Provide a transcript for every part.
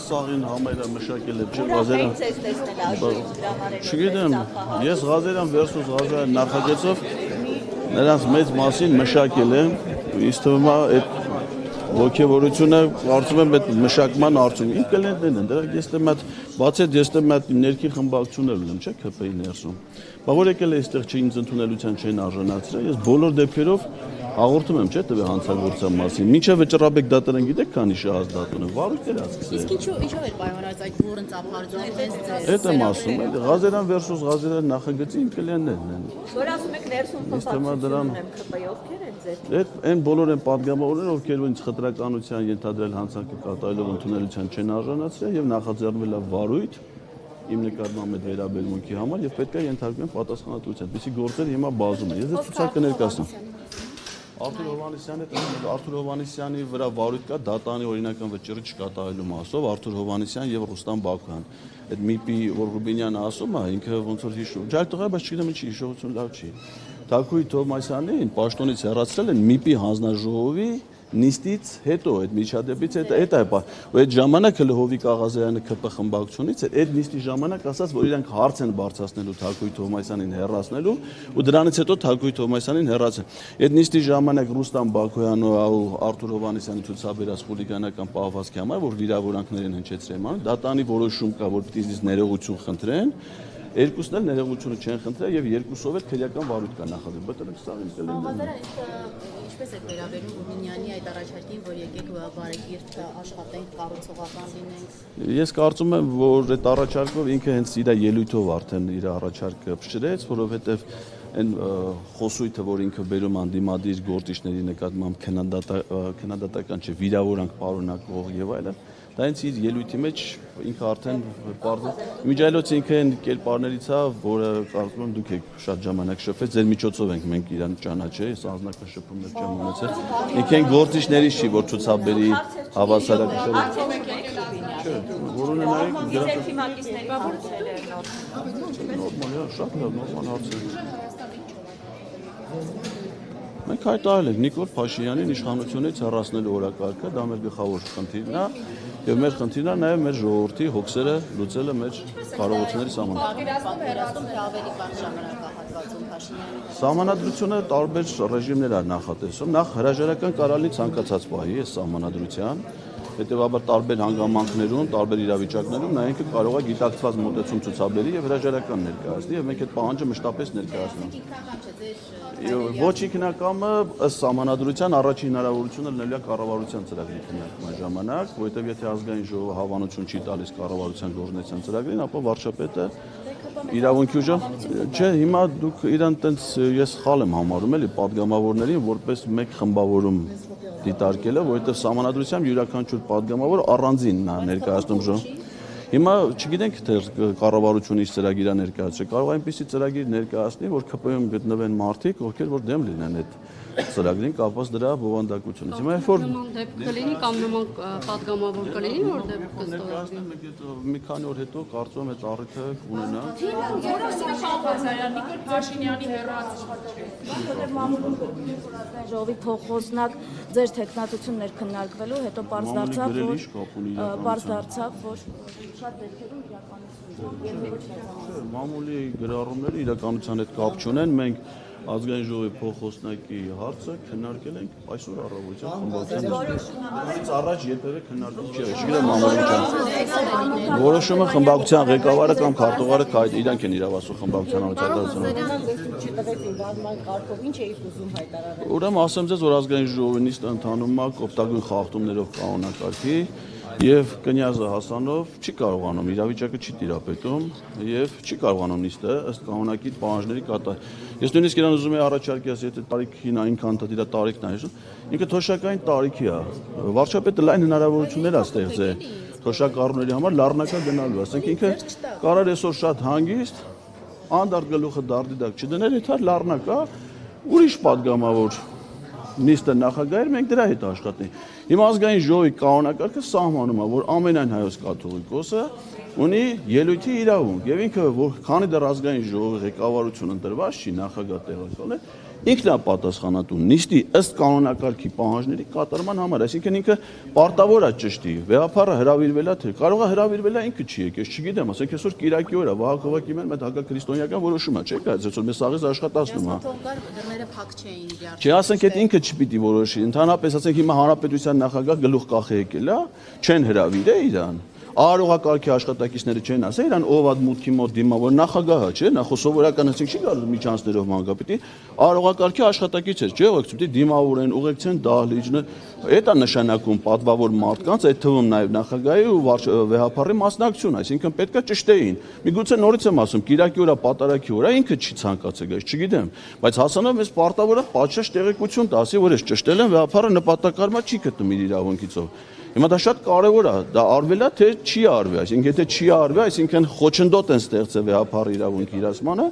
սաղին համերը մշակել է Չգիտեմ, ես Ղազարյան versus Ղազարյան նախագծով նրանց մեծ մասին մշակել եմ, ինձ թվում է այդ ոգևորությունը կարծում եմ այդ մշակման արդյունք։ Իմ կլիենտներն են, դրանք ես դեմ այդ բացի այդ ես դեմ այդ ներքին խմբակցություններ ունեմ, չէ՞, ՔՊ-ի ներսում։ Բա որ եկել է այստեղ չի ինձ ընդունելության չեն արժանացրել, ես բոլոր դեպքերով հաղորդում եմ, չէ՞, տվյալ հանցագործության մասին։ Մինչև Վճռաբեկ դատարան գիտեք քանի շահած դատուն է, վարույթներ ասկսել։ Իսկ ինչով էր պայմանավորված այդ բուրըն ծափարձով այդպես Այդ եմ ասում, Ղազարյան versus Ղազարյան նախագծի իմ կլիենտներն են։ Որ ասում եք ներսում փոխանցում եմ ՔՊ-ի ովքեր են ձեր։ Այդ այն բոլոր են պատգամավորները, ովքեր ինձ խտրականության ենթադրել հանցանքի կատարելով ընդունելության չեն արժանացրել եւ նախաձեռնվել է վարույթ իմ նկատմամբ այդ վերաբերմունքի համար եւ պետք է ենթարկվեն պատասխանատվության։ Դիսի գործերը հիմա բազում են։ Ես այդ ցուցակը ներկայացնում։ Արթուր Հովհաննիսյանի վրա վարույթ կա դատանի օրինական վճիռի չկատարելու մասով Արթուր Հովհաննիսյան եւ Ռուստամ Բաքոյան։ Այդ ՄԻՊ-ի որ Ռուբինյանը ասում է, ինքը ոնց որ հիշում։ Ջայլ տղա, բայց չգիտեմ ինչի հիշողություն լավ չի։ Թագուհի Թովմասյանին պաշտոնից հեռացրել են ՄԻՊ-ի հանձնաժողովի նիստից հետո այդ միջադեպից հետո այդ է ու այդ ժամանակ հələ Հովիկ Աղազարյանը ԿՊ խմբակցությունից էր այդ նիստի ժամանակ ասաց որ իրանք հարց են բարձրացնելու Թագուհի Թովմասյանին հեռացնելու ու դրանից հետո Թագուհի Թովմասյանին հեռացան այդ նիստի ժամանակ Ռուստամ Բաքոյանը ու Արթուր Հովհաննիսյանը ցուցաբերած խուլիգանական պահվածքի համար որ վիրավորանքներ են հնչեցրել ման դատանի որոշում կա որ պիտի ներողություն խնդրեն երկուսն էլ ներողությունը չեն խնդրել եւ երկուսով էլ քրեական վարույթ կա նախաձեռնել բտրեք սաղին կլինի Ինչպես է վերաբերում Ռուբինյանի այդ առաջարկին, որ եկեք բարեկիրթ աշխատենք, կառուցողական լինենք։ Ես կարծում եմ, որ այդ առաջարկով ինքը հենց իր ելույթով արդեն իր առաջարկը փշրեց, որովհետև այն խոսույթը, որ ինքը բերում անդիմադիր գործիչների նկատմամբ քննադատական չէ, վիրավորանք պարունակող եւ այլն, դա հենց իր ելույթի մեջ ինքը արդեն միջայլոց ինքը այն կերպարներից է, որը կարծում եմ դուք եք շատ ժամանակ շփվել, ձեր միջոցով ենք մենք իրան ճանաչել, ես անձնական շփումներ չեմ ունեցել։ Ինքը այն գործիչներից չի, որ ցուցաբերի հավասարակշռել։ Չէ, որ ունենայիք ձեր թիմակիցների հարցերը նորմալ է, շատ լավ, նորմալ հարցեր։ Մենք հայտարարել ենք Նիկոլ Փաշինյանին իշխանությունից հեռացնելու օրակարգը, դա մեր գլխավոր խնդիրն է, եւ մեր խնդիրն է նաեւ մեր ժողովրդի հոգսերը լուծելը մեր կարողությունների սահմանադրությամբ։ Սահմանադրությունը տարբեր ռեժիմներ է նախատեսում, նախ հրաժարական կարալի ցանկացած պահի է սահմանադրության Հետևաբար տարբեր հանգամանքներում, տարբեր իրավիճակներում նա ինքը կարող է գիտակցված մոտեցում ցուցաբերի եւ հրաժարական ներկայացնի եւ մենք այդ պահանջը մշտապես ներկայացնում ենք։ Ոչ ինքնակամը ըստ սահմանադրության առաջին հնարավորությունը լինելու է կառավարության ծրագրի քննարկման ժամանակ, որովհետեւ եթե ազգային ժողովը հավանություն չի տալիս կառավարության գործունեության ծրագրին, ապա վարչապետը իրավունքի ուժը չէ, հիմա դուք իրան տենց ես սխալ եմ համարում էլի падգամավորներին որպես մեկ խմբավորում դիտարկելը, որովհետև սահմանադրությամբ յուրաքանչյուր падգամավոր առանձին ներկայացնում ժողով։ Հիմա չգիտենք թե կառավարությունը ինչ ծրագիր է ներկայացրել, կարող է այնպիսի ծրագիր ներկայացնի, որ ԿՊ-ում գտնվեն մարդիկ, ովքեր որ դեմ լինեն այդ ծրագրին կապված դրա բովանդակությունից։ Հիմա երբ որ կլինի կամ նման падգամավոր կլինի, որտեղ կստորագրվի։ Մի քանի օր հետո կարծում եմ այդ առիթը կունենա։ Նիկոլ Փաշինյանի ժողովի փոխոսնակ ձեր տեխնատություններ քննարկվելու հետո բարձ դարձավ, որ շատ դեպքերում իրականություն Մամուլի գրառումները իրականության հետ կապ չունեն, մենք ազգային ժողովի փոխոսնակի հարցը քննարկել ենք այսօր առավոտյան խմբակցության առաջ երբևէ քննարկում չի եղել, չգիտեմ մամուլի ջան։ Որոշումը խմբակցության ղեկավարը կամ քարտուղարը իրանք են իրավասու խմբակցության առաջադրությունը։ Ուրեմն ասեմ ձեզ, որ ազգային ժողովի նիստը ընթանում է կոպտագույն խախտումներով կանոնակարգի Եվ կնյազը Հասանով չի կարողանում, իրավիճակը չի տիրապետում եւ չի կարողանում նիստը ըստ կանոնակի պահանջների կատարել։ Ես նույնիսկ իրան ուզում եմ առաջարկել, եթե տարիքին այնքան դրա տարիքն է, ինքը թոշակային տարիքի է։ Վարչապետը լայն հնարավորություններ է ստեղծել թոշակառուների համար լառնակա գնալու, ասենք ինքը կարող է այսօր շատ հանգիստ անդարտ գլուխը դարդի դակ չդնել, եթե լառնակա ուրիշ падգամավոր նիստը նախագահեր, մենք դրա հետ աշխատենք։ Հիմա ազգային ժողովի կանոնակարգը սահմանում է, որ ամենայն հայոց կաթողիկոսը ունի ելույթի իրավունք, եւ ինքը որ քանի դեռ ազգային ժողովի ղեկավարություն ընտրված չի նախագահ տեղակալ է, ինքն է պատասխանատու նիստի ըստ կանոնակարգի պահանջների կատարման համար, այսինքն ինքը պարտավոր է ճշտի, վեհապարը հրավիրվել է, թե կարող է հրավիրվել է ինքը չի եկել, չգիտեմ, ասենք այսօր Կիրակի օր է, Վահագ Հովակի մեր հակաքրիստոնեական որոշում է, չէ՞, այսօր մեզ սաղից աշխատացնում է։ Դռները փակ չէին իրար։ Չէ, ասենք այդ ինքը չպիտի որոշի, ընդհանրապես ասենք հիմա հանրապետության նախագահ գլուխ կախ եկել է, չեն հրավիրել իրան։ Արարողակարգի աշխատակիցները չեն ասել, իրան ով այդ մուտքի մոտ դիմավոր նախագահը, չէ՞, նախ սովորական ասենք չի գալու միջանցներով մանկապետի, արարողակարգի աշխատակից է, չէ՞, ով պիտի դիմավորեն, ուղեկցեն դահլիճը, դա նշանակում պատվավոր մարդկանց, այդ թվում նաև նախագահի ու վեհապարի մասնակցություն, այսինքն պետքա ճշտեին։ Միգուցե նորից եմ ասում, Կիրակի օրա, պատարագի օրա ինքը չի ցանկացել գայս, չգիտեմ, բայց հասանով մեզ պարտավոր է պատշաճ տեղեկություն տա, ասի, որ ես ճշտել եմ, վեհապարը նպատակարար չի գտնում իր իրավունքիցով։ Հիմա դա շատ կարևոր է, դա արվել է, թե չի արվել, այսինքն եթե չի արվել, այսինքն խոչընդոտ են ստեղծել վեհապարի իրավունքի իրացմանը,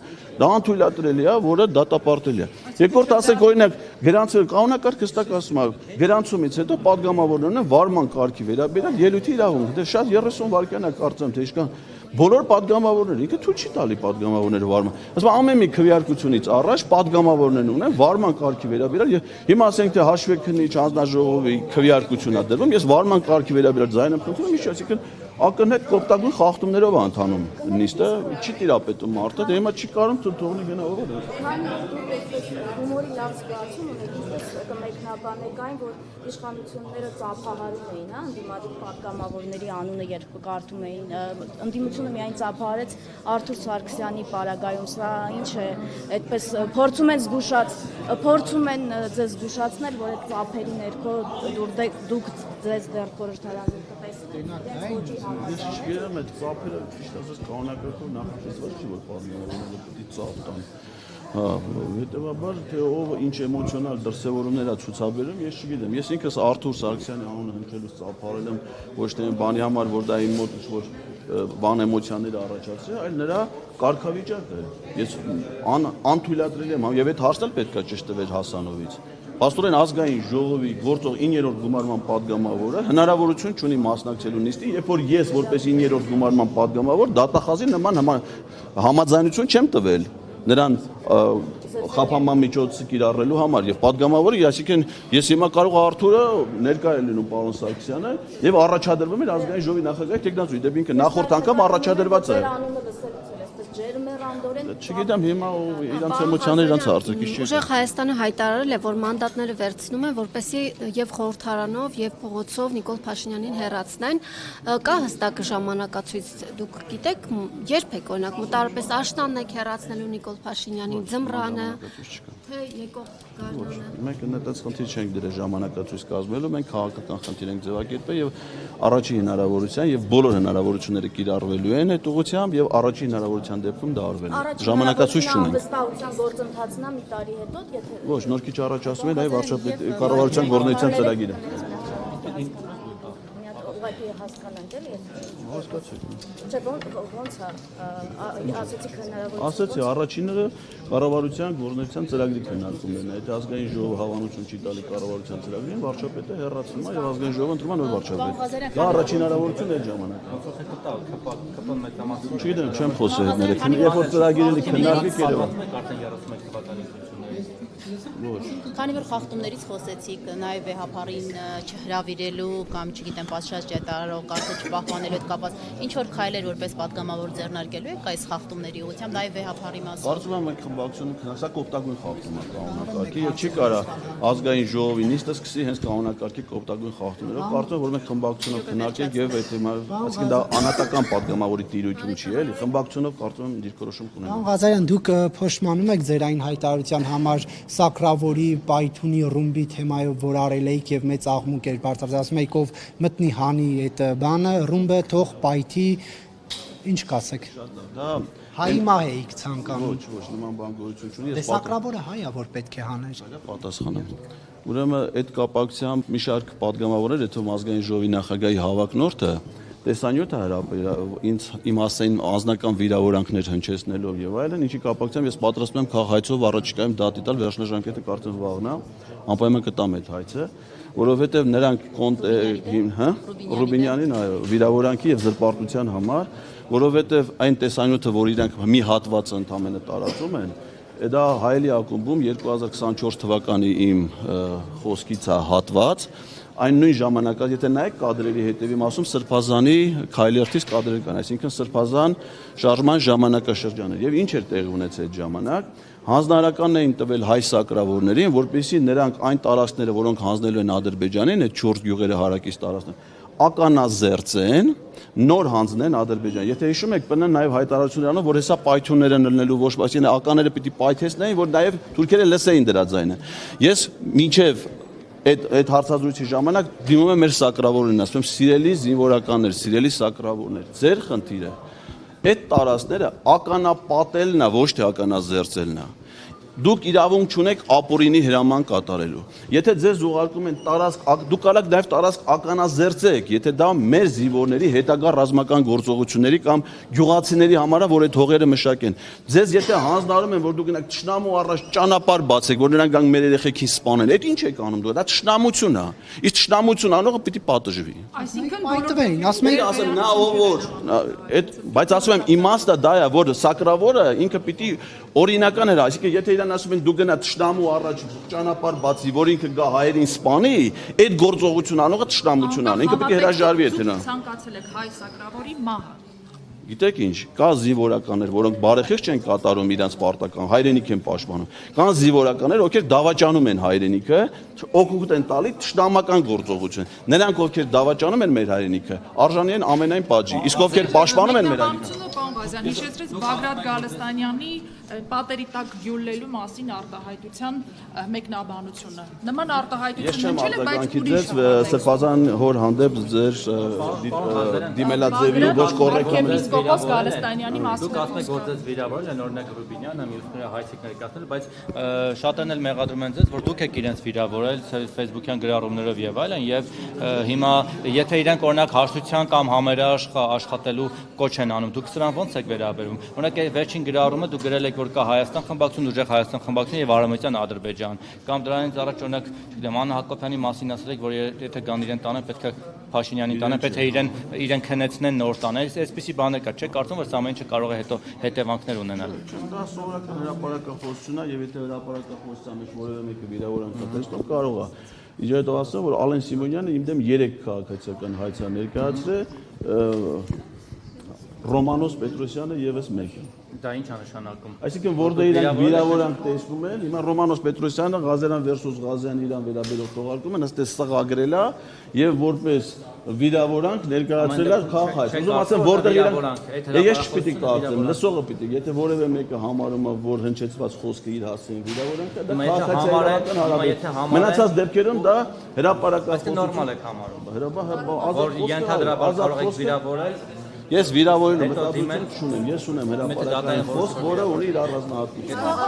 դա անթույլատրելի է, որը դատապարտելի է։ Երկրորդ ասեք օրինակ գրանցել կանոնակարգ հստակ ասում է, գրանցումից հետո падգամավորներն են վարման կարգի վերաբերյալ ելույթի իրավունք, դե շատ 30 վայրկյան է կարծեմ, թե ինչքան բոլոր падգամավորները, ինքը թույլ չի տալի падգամավորները վարման։ Ասում ամեն մի քվեարկությունից առաջ падգամավորներն ունեն վարման կարգի վերաբերյալ, հիմա ասենք թե հաշվեկնիչ հանձնաժողովի քվեարկություն է դրվում, ես վարման կարգի վերաբերյալ ձայն եմ խնդրում, ինչ այսինքն ակնհայտ կոպտագույն խախտումներով է ընթանում նիստը, չի տիրապետում մարդը, դե հիմա չի կարում թողնի գնա ով է։ Հումորի լավ զգացում ունեք, ինչպես կմեկնաբանեք այն, որ իշխանությունները ծափահարում էին, ընդդիմադիր պատգամավորների անունը երբ կարդում էին, ընդդիմությունը միայն ծափահարեց Արթուր Սարգսյանի պարագայում, սա ինչ է, այդպես փորձում են ձեզ զգուշացնել, որ այդ ծափերի ներքո դուք ձեզ դեռ խորհրդարանում կտեսնեք։ Ես չգիտեմ այդ ծափերը ճիշտ ասած կանոնակարգով նախատեսված չի, որ падգամավորները պիտի ծափ տան։ Հետևաբար թե ով ինչ էմոցիոնալ դրսևորումներ է ցուցաբերում, ես չգիտեմ։ Ես ինքս Արթուր Սարգսյանի անունը հնչելուց ծափարել եմ ոչ թե բանի համար, որ դա իմ մոտ ինչ-որ բան էմոցիաներ առաջացրել, այլ նրա կարգավիճակը։ Ես անթույլատրելի եմ, եւ այդ հարցն էլ պետք է ճշտվեր Հասանովից։ Պաստորեն ազգային ժողովի գործող 9-րդ գումարման падգամավորը հնարավորություն չունի մասնակցելու նիստի, երբ որ ես որպես 9-րդ գումարման падգամավոր դատախազի նման համաձայնություն չեմ տվել նրան խափանման միջոցը կիրառելու համար եւ падգամավորը, այսինքն ես հիմա կարող Արթուրը ներկա է լինում պարոն Սարգսյանը եւ առաջադրվում էր ազգային ժողովի նախագահի տեխնացուի, դեպի ինքը նախորդ անգամ առաջադրված է։ Չգիտեմ հիմա իրանց էմոցիաները իրանց արձակից չի։ Ուժեղ Հայաստանը հայտարարել է, որ մանդատները վերցնում են, որպեսզի եւ խորհրդարանով եւ փողոցով Նիկոլ Փաշինյանին հեռացնեն։ Կա հստակ ժամանակացույց, դուք գիտեք, երբ եք օրինակ մոտավորապես աշնանն եք հեռացնելու Նիկոլ Փաշինյանին, ձմռանը, թե եկող գարնանը։ Մենք նետած խնդիր չենք դրել ժամանակացույց կազմելու, մենք քաղաքական խնդիր ենք ձևակերպել եւ առաջին հնարավորության եւ բոլոր հնարավորությունները կիրառվելու են այդ ուղղությամբ եւ առաջին հնարավորության դեպքում դա արվել է։ Ժամանակացույց չունենք։ Վստահության գործընթացն է մի տարի հետո, եթե Ոչ, նոր քիչ առաջ ասում են, այ վարչապետ կառավարության գործունեության ծրագիրը։ ուղղակի հասկանանք էլի։ Հասկացեք։ Չէ, ոնց է, ասեցիք հնարավոր։ Ասացի, առաջինը կառավարության գործունեության ծրագրի քննարկումն է։ Այդ ազգային ժողովը հավանություն չի տալի կառավարության ծրագրին, վարչապետը հեռացնում է եւ ազգային ժողովը ընտրում է նոր վարչապետ։ Դա առաջին հնարավորությունն է այդ ժամանակ։ Չգիտեմ, չեմ խոսել հետները։ Երբ որ ծրագիրը քննարկվի, կերևա։ Ոչ։ Քանի որ խախտումներից խոսեցիք, նաև վեհապարին չհրավիրելու կամ չգիտեմ, պատշաճ ճետարարող կարգը չպահպանելու հետ կապված, ինչ որ քայլեր որպես պատգամավոր ձեռնարկելու եք այս խախտումների ուղղությամբ, նաև վեհապարի մասին։ Կարծում եմ մենք խմբակցությունը քննարկել կոպտագույն խախտում է կանոնակարգի, եւ չի կարա ազգային ժողովի նիստը սկսի հենց կանոնակարգի կոպտագույն խախտումներով։ Կարծում եմ որ մենք խմբակցությունը քննարկենք եւ այդ հիմա, այսինքն դա անհատական պատգամավորի տիրույթում չի էլի, խմբակցությունով կարծում եմ դիրքորոշում կունենանք։ Ղազարյան, դուք փոշմանում եք ձեր այն հայտարարության համար Սակրավորի Պայթունի ռումբի թեմայով, որ արել էիք եւ մեծ աղմուկ էր բարձրացած, ասում եք ով մտնի հանի այդ բանը, ռումբը թող պայթի, ինչ կասեք։ Դա Հայի մահ էիք ցանկանում։ Ոչ, նման բան գոյություն չունի։ Դե Սակրավորը հայ է, որ պետք է հաներ։ Պատասխանեմ։ Ուրեմն այդ կապակցությամբ մի շարք պատգամավորներ, եթե ազգային ժողովի նախագահի հավակնորդը տեսանյութ ինձ իմ ասեն անձնական վիրավորանքներ հնչեցնելով եւ այլն, ինչի կապակցությամբ ես պատրաստվում եմ քաղաքայցով առաջիկայում դատի տալ վերջնաժամկետը կարծես վաղն է, անպայման կտամ այդ հայցը, որովհետեւ նրանք Ռուբինյանին վիրավորանքի եւ զրպարտության համար, որովհետեւ այն տեսանյութը, որ իրանք մի հատվածը ընդամենը տարածում են, դա հայելի ակումբում 2024 թվականի իմ խոսքից է հատված, այն նույն ժամանակած, եթե նայեք կադրերի հետևի մասում Սրբազանի քայլերթից կադրեր կան, այսինքն Սրբազան շարժման ժամանակաշրջաններ։ Եվ ինչ էր տեղի ունեցել այդ ժամանակ, հանձնարարականն էին տվել հայ սակրավորներին, որպեսզի նրանք այն տարածքները, որոնք հանձնելու են Ադրբեջանին, այդ 4 գյուղերը հարակից տարածքներ, ականազերծեն, նոր հանձնեն Ադրբեջան։ Եթե հիշում եք, ՊՆ-ն նաև հայտարարություն անով, որ հեսա պայթյունները լնելու ոչ բացի ականները պիտի պայթեցնեին, որ նաև թուրքերը լսեին դրա ձայնը։ Ես մինչև այդ հարցազրույցի ժամանակ դիմում եմ մեր սակրավորներին, ասում եմ՝ սիրելի զինվորականներ, սիրելի սակրավորներ, ձեր խնդիրը այդ տարածքները ականապատելն է, ոչ թե ականազերծելն է։ Դուք իրավունք չունեք ապօրինի հրաման կատարելու։ Եթե ձեզ ուղարկում են տարածք, դուք կարող եք նաև տարածք ականազերծեք, եթե դա մեր զինվորների հետագա ռազմական գործողությունների կամ գյուղացիների համար է, որ այդ հողերը մշակեն։ Ձեզ եթե հանձնարարում են, որ դուք գնաք թշնամու առաջ ճանապարհ բացեք, որ նրանք գան մեր երեխեքին սպանեն, այդ ինչ եք անում դուք, դա թշնամություն է։ Իսկ թշնամություն անողը պիտի պատժվի։ Այսինքն Պայթվեին, ասում են, ասեմ նա ով այդ, բայց ասում եմ իմաստը դա է, որ սակրավորը ինքը պիտի օրինական էր, այսինքն եթե իրան ասում են դու գնա թշնամու առաջ ճանապարհ բացի, որ ինքը գա հայերին սպանի, այդ գործողություն անողը թշնամություն անի, ինքը պիտի հրաժարվի եթե նա։ Ցանկացել եք հայ սակրավորի մահը։ Գիտեք ինչ, կա զինվորականներ, որոնք բարեխիղճ չեն կատարում իրենց պարտական, հայրենիք են պաշտպանում։ Կան զինվորականներ, ովքեր դավաճանում են հայրենիքը, օգուտ են տալի թշնամական գործողություն։ Նրանք, ովքեր դավաճանում են մեր հայրենիքը, արժանի են ամենայն պատժի, իսկ ովքեր պաշտպանում են մեր հայրենիքը։ Պարոն Ղազյան, հիշեցրեց Բագրատ Գալստանյանի պատերի տակ գյուլելու մասին արտահայտության մեկնաբանությունը։ Նման արտահայտություն հնչել է, բայց ուրիշ Սրբազան հոր հանդեպ ձեր դիմելաձևի ոչ կոռեկտ Եպիսկոպոս Գալստանյանի մասին։ Դուք ասում եք, որ ձեզ վիրավորել են, օրինակ Ռուբինյանը, մյուսները հայցիկ ներկայացնել, բայց շատերն էլ մեղադրում են ձեզ, որ դուք եք իրենց վիրավորել Facebook-յան գրառումներով եւ այլն, եւ հիմա եթե իրենք օրինակ հաշտության կամ համերաշխ աշխատելու կոչ են անում, դուք սրան ո՞նց եք վերաբերվում։ Օրինակ վերջին գրառումը դուք գրել եք, որ կա Հայաստան խմբակցություն, ուժեղ Հայաստան խմբակցություն եւ Արևմտյան Ադրբեջան, կամ դրանից առաջ օրինակ, չգիտեմ, Աննա Հակոբյանի մասին ասել եք, որ եթե գան իրեն տանեն, պետք է Փաշինյանին տանեն, պետք է իրեն քնեցնեն, նոր տանեն։ Այսպիսի բաներ կա, չեք կարծում, որ սա ամեն ինչը կարող է հետո հետևանքներ ունենալ։ Դա սովորական հրապարակախոսություն է, եւ եթե հրապարակախոսության մեջ որևէ մեկը վիրավորանք կատարել, կարող է։ Իջա հետո ասա, որ Ալեն Սիմոնյանը իմ դեմ 3 քաղաքացիական հայցա ներկայացրել, Ռոմանոս Պետրոսյանը եւս մեկը։ Դա ինչ է նշանակում։ Այսինքն որտեղ իրենք վիրավորանք տեսնում են, հիմա Ռոմանոս Պետրոսյանը Ղազարյան versus Ղազարյան իրան վերաբերող թողարկումը նստել սղագրել է եւ որպես վիրավորանք ներկայացրել է քաղաքայց։ Ուզում ասեմ որտեղ իրենք ես չպիտի կարծեմ, լսողը պիտի, եթե որևէ մեկը համարում է, որ հնչեցված խոսքը իր հասցեն վիրավորանք, դա քաղաքացիական հարաբերություն։ Մնացած դեպքերում դա հրապարակախոսություն նորմալ եք համարում։ Որ ենթադրաբար կարող եք վիրավորել։ Ես վիրավորելու մտածություն չունեմ, ես ունեմ հրապարակային խոսք, որը ունի իր առանձնահատկությունը։